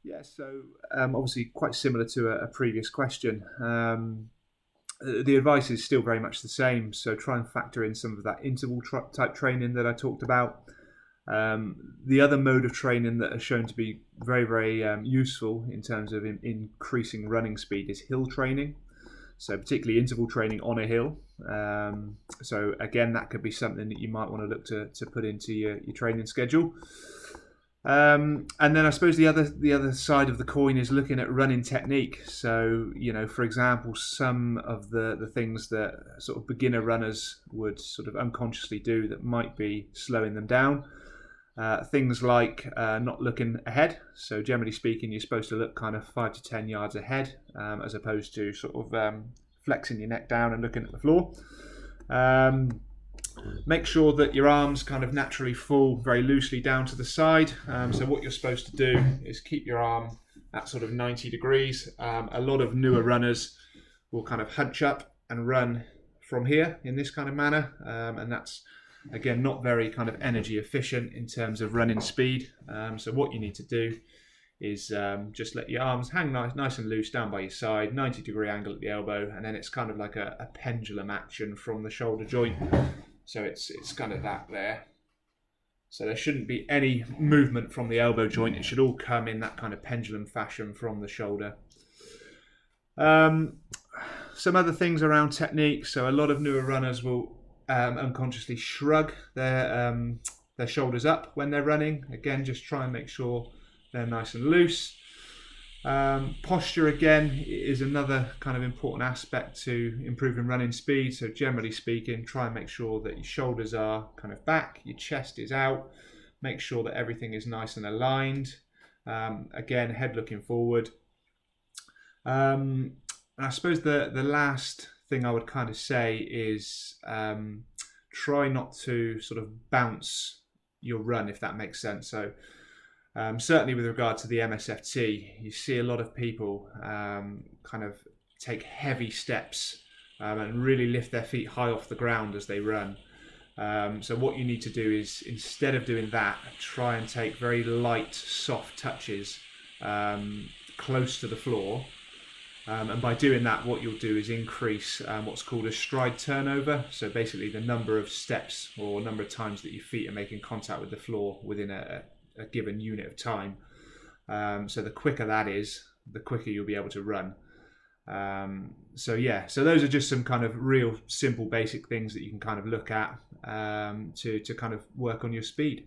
Yeah, so obviously quite similar to a previous question. The advice is still very much the same. So try and factor in some of that interval type training that I talked about. The other mode of training that has shown to be very, very useful in terms of increasing running speed is hill training. So particularly interval training on a hill. So again, that could be something that you might want to look to put into your training schedule. And then I suppose the other side of the coin is looking at running technique. So for example, some of the things that sort of beginner runners would sort of unconsciously do that might be slowing them down. Things like not looking ahead. So generally speaking, you're supposed to look kind of 5 to 10 yards ahead, as opposed to sort of flexing your neck down and looking at the floor. Make sure that your arms kind of naturally fall very loosely down to the side. So what you're supposed to do is keep your arm at sort of 90 degrees. A lot of newer runners will kind of hunch up and run from here in this kind of manner. And that's, again, not very kind of energy efficient in terms of running speed. So what you need to do is just let your arms hang nice and loose down by your side, 90-degree angle at the elbow, and then it's kind of like a pendulum action from the shoulder joint. So it's kind of that there. So there shouldn't be any movement from the elbow joint. It should all come in that kind of pendulum fashion from the shoulder. Some other things around technique. So a lot of newer runners will unconsciously shrug their shoulders up when they're running. Again, just try and make sure they're nice and loose. Posture, again, is another kind of important aspect to improving running speed. So generally speaking, try and make sure that your shoulders are kind of back, your chest is out. Make sure that everything is nice and aligned. Again, head looking forward. And I suppose the last thing I would kind of say is try not to sort of bounce your run, if that makes sense. So certainly with regard to the MSFT, you see a lot of people kind of take heavy steps and really lift their feet high off the ground as they run. So what you need to do is, instead of doing that, try and take very light, soft touches close to the floor. And by doing that, what you'll do is increase what's called a stride turnover. So basically the number of steps or number of times that your feet are making contact with the floor within a given unit of time. So the quicker that is, the quicker you'll be able to run. So those are just some kind of real simple basic things that you can kind of look at to kind of work on your speed.